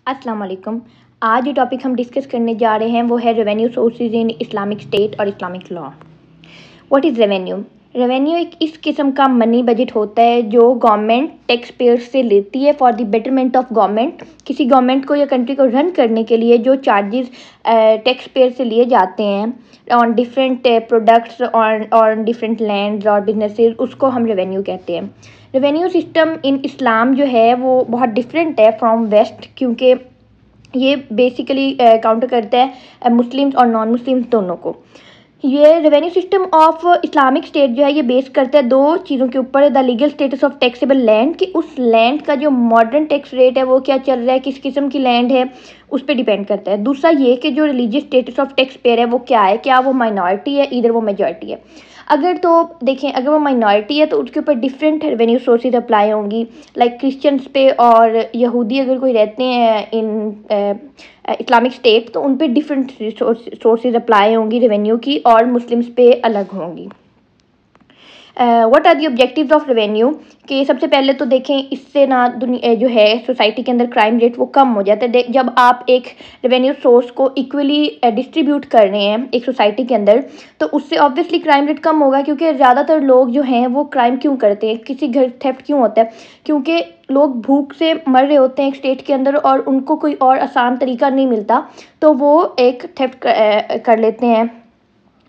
अस्सलाम वालेकुम। आज जो टॉपिक हम डिस्कस करने जा रहे हैं वो है revenue sources in Islamic state और Islamic law. What is revenue? Revenue एक इस किस्म का मनी बजट होता है जो गवर्नमेंट टैक्स पेयर्स से लेती है for the betterment of government. किसी गवर्नमेंट को या कंट्री को रन करने के लिए जो चार्जेस टैक्स पेयर से लिए जाते हैं ऑन डिफरेंट प्रोडक्ट्स और डिफरेंट लैंड्स और बिजनेसेस, उसको हम रेवेन्यू कहते हैं। रेवेन्यू सिस्टम इन इस्लाम जो है वो बहुत डिफरेंट है फ्रॉम वेस्ट, क्योंकि ये बेसिकली काउंटर करता है मुस्लिम्स और नॉन मुस्लिम्स दोनों को। ये revenue system of Islamic state जो है ये बेस करता है दो चीज़ों के ऊपर। The legal status of taxable land, कि उस लैंड का जो मॉडर्न टैक्स रेट है वो क्या चल रहा है, किस किस्म की लैंड है, उस पर डिपेंड करता है। दूसरा ये कि जो religious status of tax payer है वो क्या है, क्या वो माइनॉरिटी है, इधर वो मेजॉरिटी है। अगर तो देखें, अगर वो माइनॉरिटी है तो उसके ऊपर डिफरेंट रेवेन्यू सोर्सेज अप्लाई होंगी, लाइक क्रिश्चियंस पे और यहूदी अगर कोई रहते हैं इन इस्लामिक स्टेट तो उन पे डिफरेंट सोर्सेज अप्लाई होंगी रेवेन्यू की, और मुस्लिम्स पे अलग होंगी। What are the objectives of revenue? कि सबसे पहले तो देखें, इससे ना दुनिया जो है सोसाइटी के अंदर क्राइम रेट वो कम हो जाता है। जब आप एक रेवेन्यू सोर्स को इक्वली डिस्ट्रीब्यूट कर रहे हैं एक सोसाइटी के अंदर, तो उससे ऑब्वियसली क्राइम रेट कम होगा, क्योंकि ज़्यादातर लोग जो हैं वो क्राइम क्यों करते हैं, किसी घर थेफ्ट क्यों होता है, क्योंकि लोग भूख से मर रहे होते हैं एक स्टेट के अंदर और उनको कोई और आसान तरीका नहीं मिलता, तो वो एक थेफ्ट कर लेते हैं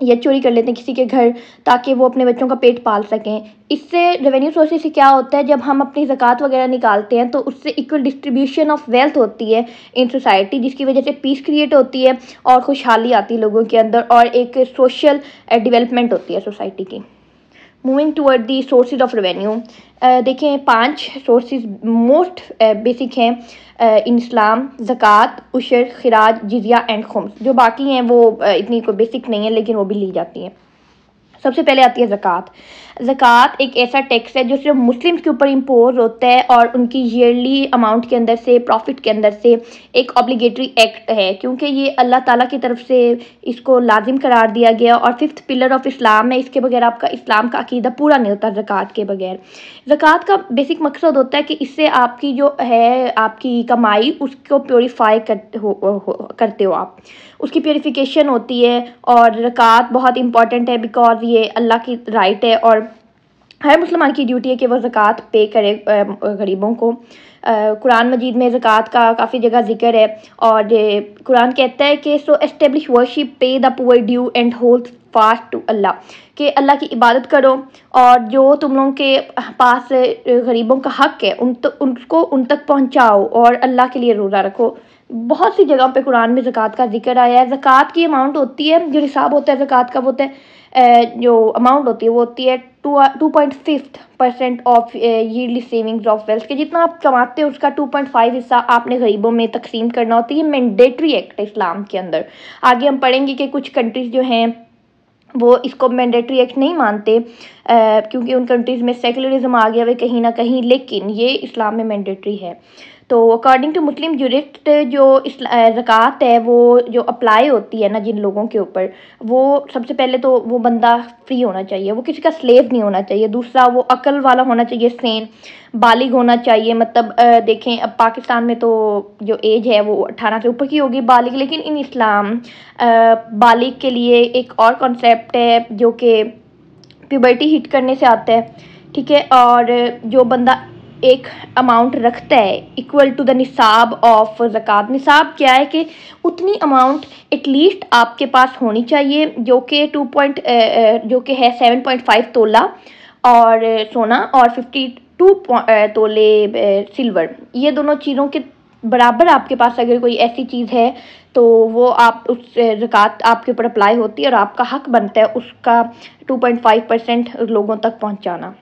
या चोरी कर लेते हैं किसी के घर, ताकि वो अपने बच्चों का पेट पाल सकें। इससे रेवेन्यू सोर्सेज से क्या होता है, जब हम अपनी ज़कात वगैरह निकालते हैं तो उससे इक्वल डिस्ट्रीब्यूशन ऑफ वेल्थ होती है इन सोसाइटी, जिसकी वजह से पीस क्रिएट होती है और खुशहाली आती है लोगों के अंदर, और एक सोशल डेवलपमेंट होती है सोसाइटी की। Moving toward the sources of revenue, देखें 5 सोर्सेज मोस्ट बेसिक हैं इन इस्लाम: ज़कात, उशर, खिराज, जिजिया एंड खुम्स। जो बाकी हैं वो इतनी कोई बेसिक नहीं है, लेकिन वो भी ली जाती हैं। सबसे पहले आती है ज़कात। ज़कात एक ऐसा टैक्स है जो सिर्फ मुस्लिम्स के ऊपर इम्पोज होता है और उनकी ईयरली अमाउंट के अंदर से, प्रॉफिट के अंदर से एक ऑब्लिगेटरी एक्ट है, क्योंकि ये अल्लाह ताला की तरफ से इसको लाजिम करार दिया गया और 5th पिलर ऑफ इस्लाम है। इसके बगैर आपका इस्लाम का अकीदा पूरा नहीं होता ज़कात के बगैर। ज़कात का बेसिक मकसद होता है कि इससे आपकी जो है आपकी कमाई उसको प्योरीफाई करते हो आप, उसकी प्योरीफिकेशन होती है। और ज़कात बहुत इंपॉर्टेंट है बिकॉज ये अल्लाह की राइट है और हर मुसलमान की ड्यूटी है कि वह ज़कात पे करे गरीबों को। कुरान मजीद में ज़कात का काफ़ी जगह जिक्र है, और कुरान कहता है कि so establish worship, pay the poor due and hold fast to Allah, कि अल्लाह की इबादत करो और जो तुम लोगों के पास गरीबों का हक़ है उसको उन तक पहुँचाओ और अल्लाह के लिए रोज़ा रखो। बहुत सी जगह पे कुरान में ज़कात का जिक्र आया है। ज़कात की अमाउंट होती है, जो हिसाब होता है ज़कात का वो होता है, जो अमाउंट होती है वो होती है 2.5% of yearly savings of wealth, के जितना आप कमाते हो उसका 2.5 हिस्सा आपने गरीबों में तकसीम करना होती है। मैंडेटरी एक्ट है इस्लाम के अंदर। आगे हम पढ़ेंगे कि कुछ कंट्रीज़ जो हैं वो इसको मैंडेटरी एक्ट नहीं मानते, क्योंकि उन कंट्रीज़ में सेकुलरिज्म आ गया हुआ कहीं ना कहीं, लेकिन ये इस्लाम में मैंडेटरी है। तो अकॉर्डिंग टू मुस्लिम जूरिस्ट जो ज़कात है वो जो अप्लाई होती है ना जिन लोगों के ऊपर, वो सबसे पहले तो वो बंदा फ्री होना चाहिए, वो किसी का स्लेव नहीं होना चाहिए। दूसरा, वो अकल वाला होना चाहिए, सेन बालिग होना चाहिए। मतलब देखें, अब पाकिस्तान में तो जो एज है वो 18 से ऊपर की होगी बालिग, लेकिन इन इस्लाम बालिग के लिए एक और कॉन्सेप्ट है जो कि प्यूबर्टी हिट करने से आता है, ठीक है। और जो बंदा एक अमाउंट रखता है इक्वल टू द निसाब ऑफ ज़कात। निसाब क्या है कि उतनी अमाउंट एटलीस्ट आपके पास होनी चाहिए जो कि जो कि है 7.5 तोला और सोना और 52 तोले सिल्वर। ये दोनों चीज़ों के बराबर आपके पास अगर कोई ऐसी चीज़ है तो वो आप उस ज़कात आपके ऊपर अप्लाई होती है और आपका हक बनता है उसका 2.5% लोगों तक पहुंचाना।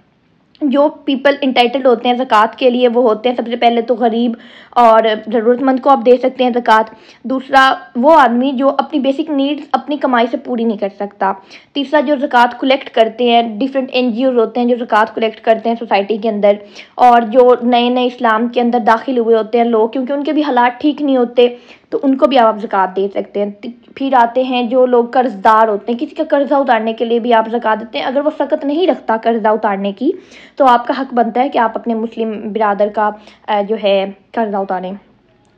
जो पीपल इंटाइटल्ड होते हैं ज़कात के लिए वो होते हैं सबसे पहले तो गरीब और ज़रूरतमंद को आप दे सकते हैं ज़कात। दूसरा, वो आदमी जो अपनी बेसिक नीड्स अपनी कमाई से पूरी नहीं कर सकता। तीसरा, जो ज़कात कलेक्ट करते हैं, डिफरेंट NGOs होते हैं जो ज़कात कलेक्ट करते हैं सोसाइटी के अंदर, और जो नए नए इस्लाम के अंदर दाखिल हुए होते हैं लोग, क्योंकि उनके भी हालात ठीक नहीं होते, तो उनको भी आप ज़कात दे सकते हैं। फिर आते हैं जो लोग कर्ज़दार होते हैं, किसी का कर्ज़ा उतारने के लिए भी आप ज़कात देते हैं। अगर वो सख्त नहीं रखता कर्ज़ा उतारने की, तो आपका हक बनता है कि आप अपने मुस्लिम बिरादर का जो है कर्ज़ा उतारें।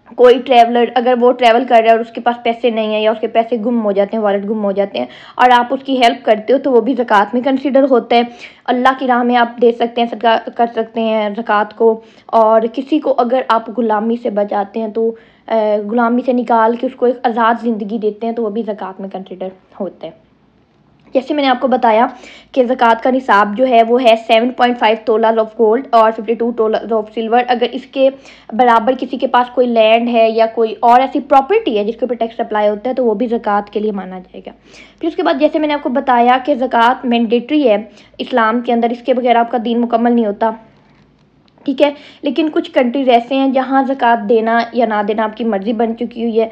कोई ट्रैवलर अगर वो ट्रैवल कर रहा है और उसके पास पैसे नहीं है या उसके पैसे गुम हो जाते हैं, वॉलेट गुम हो जाते हैं, और आप उसकी हेल्प करते हो तो वो भी ज़कात में कंसिडर होता है। अल्लाह की राह में आप दे सकते हैं, सदका कर सकते हैं ज़कात को। और किसी को अगर आप ग़ुलामी से बचाते हैं तो ग़ुलामी से निकाल के उसको एक आज़ाद ज़िंदगी देते हैं तो वो भी ज़कात में कंसिडर होता है। जैसे मैंने आपको बताया कि ज़कात का निसाब जो है वो है 7.5 तोला ऑफ गोल्ड और 52 तोला ऑफ सिल्वर। अगर इसके बराबर किसी के पास कोई लैंड है या कोई और ऐसी प्रॉपर्टी है जिसके ऊपर टैक्स अप्लाई होता है तो वो भी ज़कात के लिए माना जाएगा। फिर उसके बाद जैसे मैंने आपको बताया कि ज़कात मैंडेटरी है इस्लाम के अंदर, इसके बगैर आपका दीन मुकम्मल नहीं होता, ठीक है। लेकिन कुछ कंट्रीज़ ऐसे हैं जहाँ ज़कात देना या ना देना आपकी मर्ज़ी बन चुकी हुई है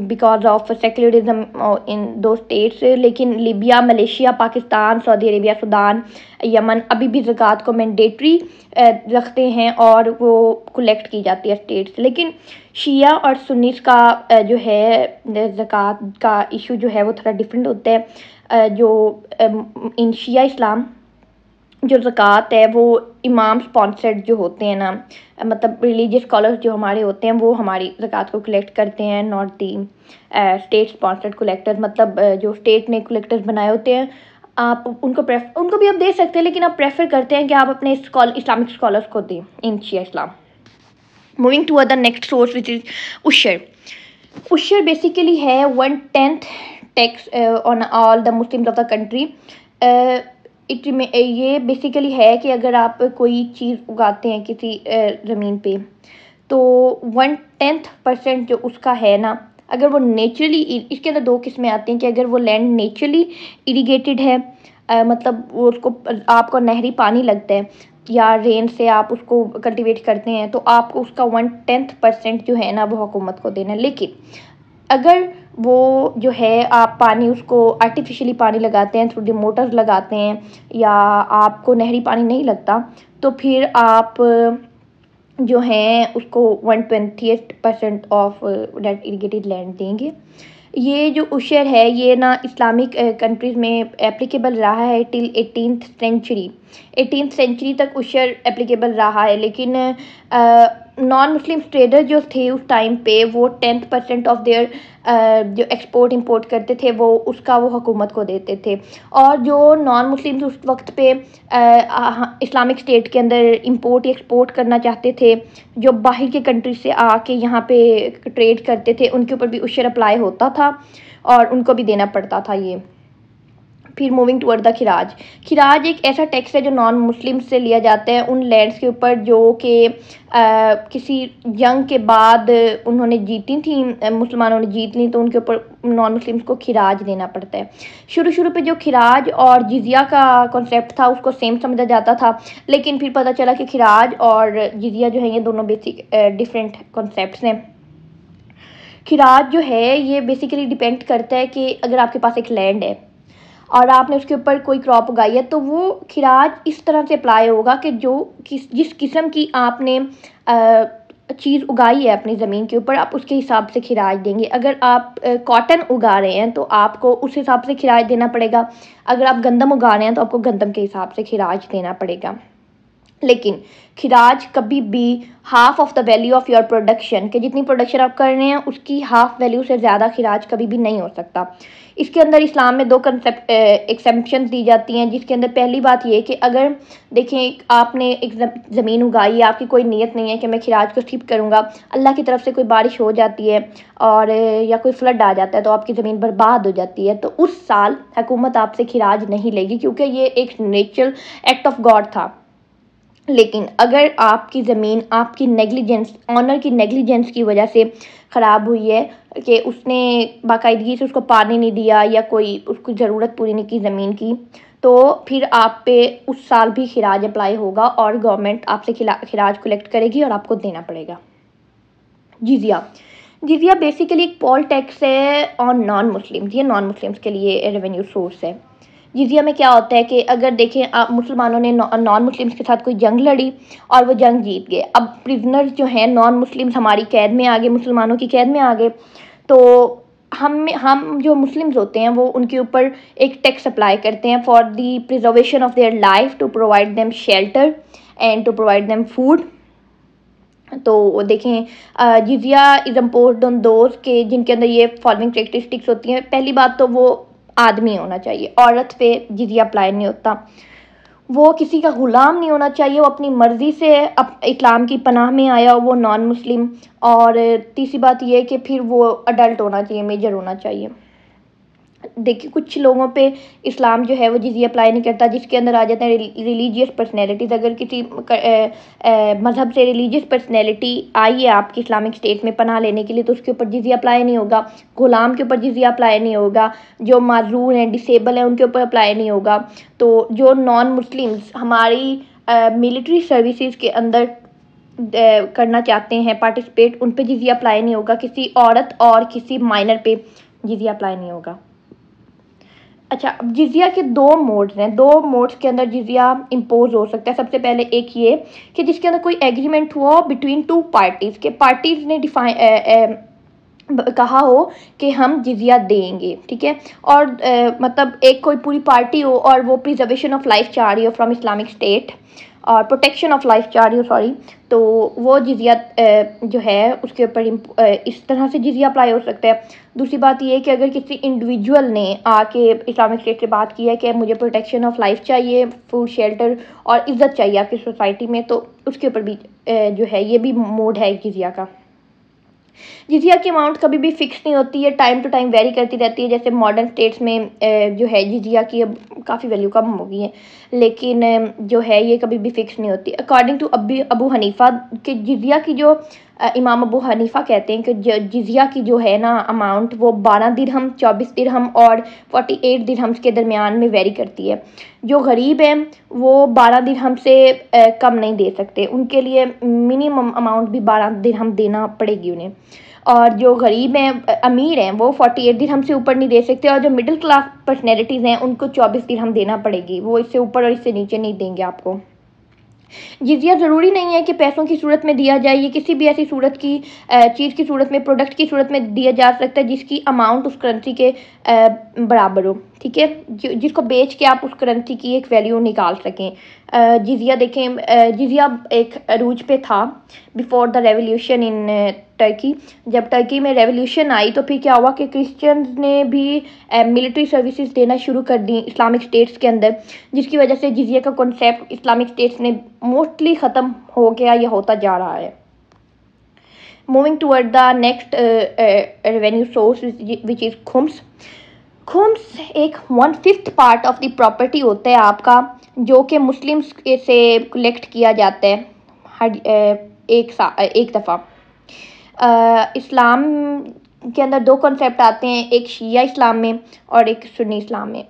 बिकॉज ऑफ सेक्युलरिज्म इन दो स्टेट्स। लेकिन Libya, Malaysia, Pakistan, Saudi Arabia, Sudan, Yemen अभी भी ज़कात को मैंडेटरी रखते हैं और वो कलेक्ट की जाती है स्टेट से। लेकिन शिया और सुन्नीस का जो है ज़कात का इशू जो है वो थोड़ा डिफरेंट होता है। जो इन शिया इस्लाम जो ज़कात है वो इमाम स्पॉन्सर्ड जो होते हैं ना, मतलब रिलीजियस स्कॉलर्स जो हमारे होते हैं वो हमारी ज़कात को कलेक्ट करते हैं, not the state sponsored collectors. मतलब जो स्टेट ने कलेक्टर्स बनाए होते हैं आप उनको भी आप दे सकते हैं, लेकिन आप प्रेफर करते हैं कि आप अपने इस्लामिक स्कॉलर्स को दें in Shia Islam. Moving to other next source which is ushr. Ushr basically है 1/10 tax on all the Muslims of the country. ये बेसिकली है कि अगर आप कोई चीज़ उगाते हैं किसी ज़मीन पे तो 1/10% जो उसका है ना, अगर वो नेचुरली, इसके अंदर दो किस्में आती हैं कि अगर वो लैंड नेचुरली इरीगेटेड है, मतलब वो उसको आपको नहरी पानी लगता है या रेन से आप उसको कल्टीवेट करते हैं तो आपको उसका 1/10% जो है ना वो हुकूमत को देना है। लेकिन अगर वो जो है आप पानी उसको आर्टिफिशियली पानी लगाते हैं, थ्रू दी मोटर्स लगाते हैं, या आपको नहरी पानी नहीं लगता तो फिर आप जो हैं उसको 1/20% ऑफ डेट इरीगेटेड लैंड देंगे। ये जो उशर है ये ना इस्लामिक कंट्रीज़ में एप्लीकेबल रहा है टिल 18th सेंचुरी तक उशर एप्लीकेबल रहा है। लेकिन नॉन मुस्लिम ट्रेडर जो थे उस टाइम पे वो 10% ऑफ देयर जो एक्सपोर्ट इंपोर्ट करते थे वो उसका वो हुकूमत को देते थे। और जो नॉन मुस्लिम उस वक्त पे इस्लामिक स्टेट के अंदर इंपोर्ट या एक्सपोर्ट करना चाहते थे, जो बाहर के कंट्री से आके यहाँ पे ट्रेड करते थे, उनके ऊपर भी उशर अप्लाई होता था और उनको भी देना पड़ता था ये। फिर मूविंग टूवर्ड द खिराज। खिराज एक ऐसा टैक्स है जो नॉन मुस्लिम से लिया जाता है उन लैंड्स के ऊपर जो कि किसी जंग के बाद उन्होंने जीती थी, मुसलमानों ने जीत ली तो उनके ऊपर नॉन मुस्लिम्स को खिराज देना पड़ता है। शुरू पे जो खिराज और जिजिया का कॉन्सेप्ट था उसको सेम समझा जाता था, लेकिन फिर पता चला कि खिराज और जिजिया जो है ये दोनों बेसिक डिफरेंट कॉन्सेप्ट्स हैं। खिराज जो है ये बेसिकली डिपेंड करता है कि अगर आपके पास एक लैंड है और आपने उसके ऊपर कोई क्रॉप उगाई है तो वो खिराज इस तरह से अप्लाई होगा कि जिस किस्म की आपने चीज़ उगाई है अपनी ज़मीन के ऊपर आप उसके हिसाब से खिराज देंगे। अगर आप कॉटन उगा रहे हैं तो आपको उस हिसाब से खिराज देना पड़ेगा, अगर आप गंदम उगा रहे हैं तो आपको गंदम के हिसाब से खिराज देना पड़ेगा। लेकिन खिराज कभी भी half of the value of your production, कि जितनी प्रोडक्शन आप कर रहे हैं उसकी हाफ वैल्यू से ज़्यादा खिराज कभी भी नहीं हो सकता। इसके अंदर इस्लाम में दो कंसेप्ट एक्सेप्शन दी जाती हैं, जिसके अंदर पहली बात ये कि अगर देखें आपने एक ज़मीन उगाई है, आपकी कोई नीयत नहीं है कि मैं खिराज को स्किप करूँगा, अल्लाह की तरफ से कोई बारिश हो जाती है और या कोई फ्लड आ जाता है तो आपकी ज़मीन बर्बाद हो जाती है, तो उस साल हुकूमत आपसे खिराज नहीं लेगी क्योंकि ये एक नेचुरल एक्ट ऑफ गॉड था। लेकिन अगर आपकी ज़मीन आपकी नेग्लिजेंस, ऑनर की नेग्लिजेंस की वजह से ख़राब हुई है कि उसने बाकायदगी से उसको पानी नहीं दिया या कोई उसकी ज़रूरत पूरी नहीं की ज़मीन की, तो फिर आप पे उस साल भी खिराज अप्लाई होगा और गवर्नमेंट आपसे खिराज कलेक्ट करेगी और आपको देना पड़ेगा। जिजिया बेसिकली एक पॉल टैक्स है ऑन नॉन मुस्लिम्स, ये नॉन मुस्लिम्स के लिए रेवेन्यू सोर्स है। जिजिया में क्या होता है कि अगर देखें आप मुसलमानों ने नॉन मुस्लिम्स के साथ कोई जंग लड़ी और वो जंग जीत गए, अब प्रिजनर्स जो हैं नॉन मुस्लिम्स हमारी कैद में आ गए, मुसलमानों की कैद में आ गए, तो हम जो मुस्लिम्स होते हैं वो उनके ऊपर एक टैक्स अप्लाई करते हैं for the preservation of their life, to provide them shelter and to provide them food. तो देखें जिजिया इज़ इम्पोज्ड ऑन दोज के जिनके अंदर ये फॉलोइंग कैरेक्टरिस्टिक्स होती हैं। पहली बात तो वो आदमी होना चाहिए, औरत पे जिजिया अप्लाई नहीं होता। वो किसी का ग़ुलाम नहीं होना चाहिए, वो अपनी मर्ज़ी से इस्लाम की पनाह में आया हो, वो नॉन मुस्लिम। और तीसरी बात ये है कि फिर वो अडल्ट होना चाहिए, मेजर होना चाहिए। देखिए कुछ लोगों पे इस्लाम जो है वो जिजिया अप्लाई नहीं करता, जिसके अंदर आ जाते हैं रिलीजियस पर्सनैलिटीज़। अगर किसी मज़हब से रिलीजियस पर्सनैलिटी आई है आपकी इस्लामिक स्टेट में पनाह लेने के लिए, तो उसके ऊपर जिजिया अप्लाई नहीं होगा। ग़ुलाम के ऊपर जिजिया अप्लाई नहीं होगा। जो माजूर हैं, डिसेबल हैं, उनके ऊपर अप्लाई नहीं होगा। तो जो नॉन मुस्लिम्स हमारी मिलिट्री सर्विसेज के अंदर करना चाहते हैं पार्टिसिपेट, उन पे जिजिया अप्लाई नहीं होगा। किसी औरत और किसी माइनर पे जिजिया अप्लाई नहीं होगा। अच्छा, अब जिजिया के दो मोड्स हैं। दो मोड्स के अंदर जिजिया इम्पोज हो सकता है। सबसे पहले एक ये कि जिसके अंदर कोई एग्रीमेंट हुआ बिटवीन टू पार्टीज़ के, पार्टीज़ ने कहा हो कि हम जिजिया देंगे, ठीक है। और मतलब एक कोई पूरी पार्टी हो और वो प्रिजर्वेशन ऑफ लाइफ चाह रही हो फ्रॉम इस्लामिक स्टेट और प्रोटेक्शन ऑफ लाइफ चाह रही हो, सॉरी, तो वो जिजिया जो है उसके ऊपर इस तरह से जिजिया अप्लाई हो सकता है। दूसरी बात ये है कि अगर किसी इंडिविजुअल ने आके इस्लामिक स्टेट से बात की है कि मुझे प्रोटेक्शन ऑफ लाइफ चाहिए, फूड, शेल्टर और इज़्ज़त चाहिए आपकी सोसाइटी में, तो उसके ऊपर भी जो है ये भी मोड है जिजिया का। जिजिया की अमाउंट कभी भी फिक्स नहीं होती है, टाइम टू टाइम वेरी करती रहती है। जैसे मॉडर्न स्टेट्स में जो है जिजिया की अब काफ़ी वैल्यू कम हो गई है, लेकिन जो है ये कभी भी फिक्स नहीं होती। अकॉर्डिंग टू अबू हनीफ़ा के जिजिया की जो इमाम अबू हनीफ़ा कहते हैं कि जिजिया की जो है ना अमाउंट वो 12 दिरहम, 24 दिरहम और 48 दिरहम्स के दरमियान में वेरी करती है। जो गरीब हैं वो 12 दिरहम से कम नहीं दे सकते, उनके लिए मिनिमम अमाउंट भी 12 दिरहम देना पड़ेगी उन्हें। और जो गरीब हैं, अमीर हैं, वो 48 दिरहम से ऊपर नहीं दे सकते। और जो मिडिल क्लास पर्सनैलिटीज़ हैं उनको 24 दिरहम देना पड़ेगी, वो इससे ऊपर और इससे नीचे नहीं देंगे आपको। जिजिया ज़रूरी नहीं है कि पैसों की सूरत में दिया जाए, ये किसी भी ऐसी सूरत की चीज़ की सूरत में, प्रोडक्ट की सूरत में दिया जा सकता है जिसकी अमाउंट उस करेंसी के बराबर हो, ठीक है, जिसको बेच के आप उस करेंसी की एक वैल्यू निकाल सकें। जिजिया देखें, जिजिया एक अरूज पे था before the revolution in Turkey. जब टर्की में रेवोल्यूशन आई तो फिर क्या हुआ कि क्रिश्चियंस ने भी मिलिट्री सर्विसेज देना शुरू कर दी इस्लामिक स्टेट्स के अंदर, जिसकी वजह से जिजिया का कॉन्सेप्ट इस्लामिक स्टेट्स में मोस्टली ख़त्म हो गया या होता जा रहा है। Moving toward the next revenue source which is khums. Khums एक 1/5 पार्ट ऑफ द प्रॉपर्टी होता है आपका, जो कि मुस्लिम्स से कलेक्ट किया जाता है हर एक दफ़ा। इस्लाम के अंदर दो कॉन्सेप्ट आते हैं, एक शिया इस्लाम में और एक सुन्नी इस्लाम में।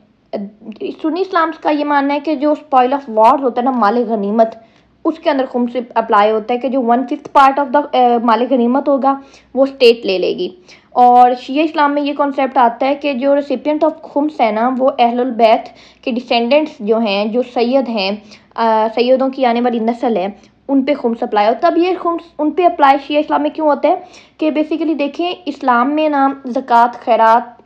सुन्नी इस्लाम का ये मानना है कि जो स्पॉइल ऑफ वॉर होता है ना, माल गनीमत, उसके अंदर खुम्स अप्लाई होता है कि जो 1/5 पार्ट ऑफ द माल गनीमत होगा वो स्टेट ले लेगी। और शिया इस्लाम में ये कॉन्सेप्ट आता है कि जो रेसिपिएंट ऑफ खुम्स है ना, वो अहलुल बैत के डिसेंडेंट्स जो हैं, जो सैयद हैं, सैयदों की आने वाली नस्ल है, उन पे खुम्स अप्लाई होता है। तब ये खुम्स उन पे अप्लाई शिया इस्लाम में क्यों होता है कि बेसिकली देखें, इस्लाम में ना ज़कात, खैरात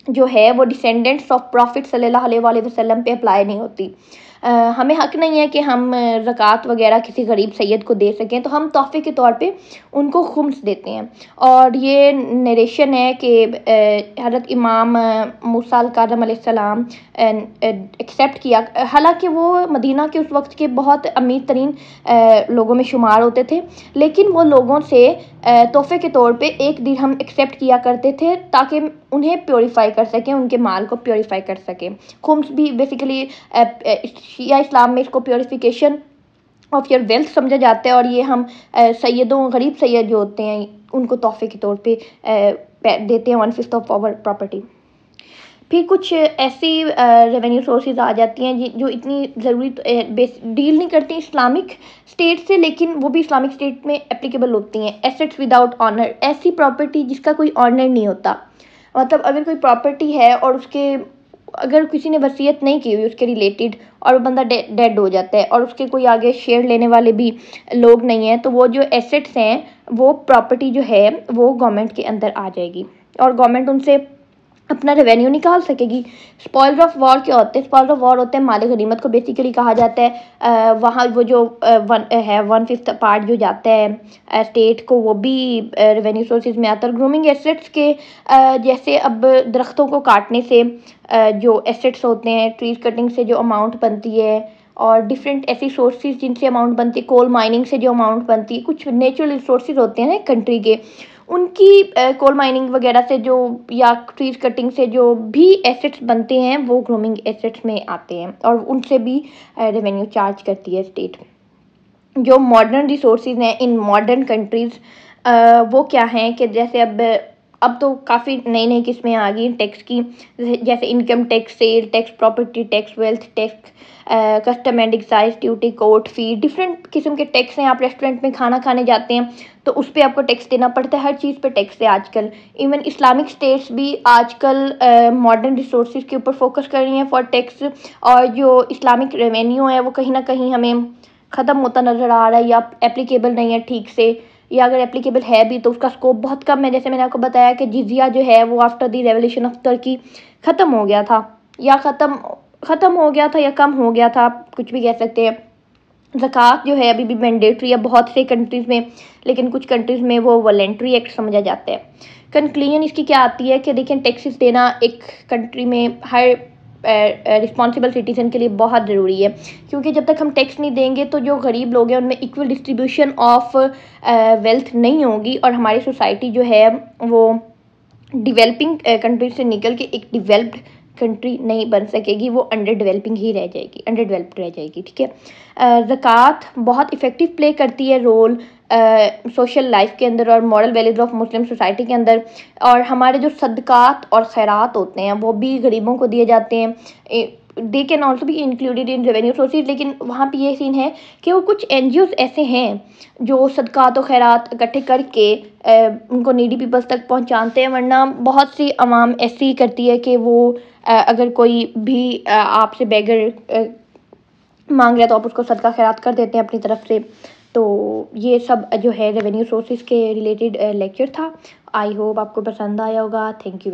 जो है वो डिसेंडेंट्स ऑफ प्रॉफिट सल्लल्लाहु अलैहि वसल्लम पे अप्लाई नहीं होती। हमें हक नहीं है कि हम ज़कात वगैरह किसी गरीब सैयद को दे सकें, तो हम तोहफ़े के तौर पे उनको खुम्स देते हैं। और ये नरेशन है कि हज़रत इमाम मूसा काज़िम अलैहिस्सलाम एक्सेप्ट किया, हालांकि वो मदीना के उस वक्त के बहुत अमीर तरीन लोगों में शुमार होते थे, लेकिन वो लोगों से तोहफ़े के तौर पे 1 दिरहम एक्सेप्ट किया करते थे ताकि उन्हें प्योरीफाई कर सकें, उनके माल को प्योरीफाई कर सकें। खुम्स भी बेसिकली शिया इस्लाम में इसको प्योरीफिकेशन ऑफ योर वेल्थ समझा जाता है, और ये हम सैयदों, गरीब सैयद जो होते हैं, उनको तोहफ़े के तौर पे देते हैं 1/5 ऑफ आवर प्रॉपर्टी। फिर कुछ ऐसी रेवेन्यू सोर्सेज आ जाती हैं जो इतनी ज़रूरी डील नहीं करती इस्लामिक स्टेट से, लेकिन वो भी इस्लामिक स्टेट में एप्लीकेबल होती हैं। एसेट्स विदाउट ऑनर, ऐसी प्रॉपर्टी जिसका कोई ऑनर नहीं होता। मतलब अगर कोई प्रॉपर्टी है और उसके अगर किसी ने वसीयत नहीं की हुई उसके रिलेटेड, और वो बंदा डेड हो जाता है और उसके कोई आगे शेयर लेने वाले भी लोग नहीं हैं, तो वो जो एसेट्स हैं, वो प्रॉपर्टी जो है वो गवर्नमेंट के अंदर आ जाएगी और गवर्नमेंट उनसे अपना रेवेन्यू निकाल सकेगी। स्पॉइल्स ऑफ वॉर क्या होते हैं? स्पॉइल्स ऑफ वॉर होते हैं माल गनीमत को बेसिकली कहा जाता है। वहाँ वो जो 1/5 पार्ट जो जाता है स्टेट को, वो भी रेवेन्यू सोर्सेज में आता है। ग्रूमिंग एसेट्स के जैसे अब दरख्तों को काटने से जो एसेट्स होते हैं, ट्रीज कटिंग से जो अमाउंट बनती है, और डिफरेंट ऐसी सोर्सेज जिनसे अमाउंट बनती है, कोल माइनिंग से जो अमाउंट बनती है, कुछ नेचुरल रिसोर्सेज होते हैं ना कंट्री के, उनकी कोल माइनिंग वगैरह से जो, या ट्रीज कटिंग से जो भी एसेट्स बनते हैं वो ग्रूमिंग एसेट्स में आते हैं, और उनसे भी रेवेन्यू चार्ज करती है स्टेट। जो मॉडर्न रिसोर्सेज हैं इन मॉडर्न कंट्रीज़, वो क्या हैं कि जैसे अब तो काफ़ी नई नई किस्में आ गई टैक्स की, जैसे income tax, sale tax, property tax, wealth tax, custom and excise duty, court fee, different किस्म के टैक्स हैं। आप रेस्टोरेंट में खाना खाने जाते हैं तो उस पर आपको टैक्स देना पड़ता है, हर चीज़ पे टैक्स है आजकल। इवन इस्लामिक स्टेट्स भी आजकल मॉडर्न रिसोर्सेज के ऊपर फोकस कर रही हैं फॉर टैक्स, और जो इस्लामिक रेवेन्यू है वो कहीं ना कहीं हमें ख़त्म होता नज़र आ रहा है, या एप्लीकेबल नहीं है ठीक से, या अगर एप्लीकेबल है भी तो उसका स्कोप बहुत कम है। जैसे मैंने आपको बताया कि जिजिया जो है वो आफ्टर द रेवोल्यूशन ऑफ तुर्की ख़त्म हो गया था, या ख़त्म हो गया था, या कम हो गया था, आप कुछ भी कह सकते हैं। ज़कात जो है अभी भी मैंडेटरी है बहुत से कंट्रीज़ में, लेकिन कुछ कंट्रीज़ में वो वॉलेंट्री एक्ट समझा जाता है। कंक्लूजन इसकी क्या आती है कि देखें, टैक्सेस देना एक कंट्री में हर रिस्पॉन्सिबल सिटीज़न के लिए बहुत ज़रूरी है, क्योंकि जब तक हम टैक्स नहीं देंगे तो जो गरीब लोग हैं उनमें इक्वल डिस्ट्रीब्यूशन ऑफ वेल्थ नहीं होगी, और हमारी सोसाइटी जो है वो डेवलपिंग कंट्री से निकल के एक डेवलप्ड कंट्री नहीं बन सकेगी, वो अंडर डेवलपिंग ही रह जाएगी, अंडर डेवलप्ड रह जाएगी। ठीक है। ज़कात बहुत इफ़ेक्टिव प्ले करती है रोल सोशल लाइफ के अंदर और moral values of Muslim society के अंदर, और हमारे जो सदक़ात और खैरात होते हैं वो भी गरीबों को दिए जाते हैं। दे कैन ऑल्सो भी इंक्लूडेड इन रेवेन्यू सोर्सेज, लेकिन वहाँ पे ये सीन है कि वो कुछ NGOs ऐसे हैं जो सदक़ात और खैरात इकट्ठे करके उनको नीडी पीपल्स तक पहुँचाते हैं, वरना बहुत सी आवाम ऐसी करती है कि वो अगर कोई भी आपसे बेगर मांग रहा है तो आप उसको सदका खैरात कर देते हैं अपनी तरफ से। तो ये सब जो है रेवेन्यू सोर्सेज के रिलेटेड लेक्चर था। आई होप आपको पसंद आया होगा। Thank you.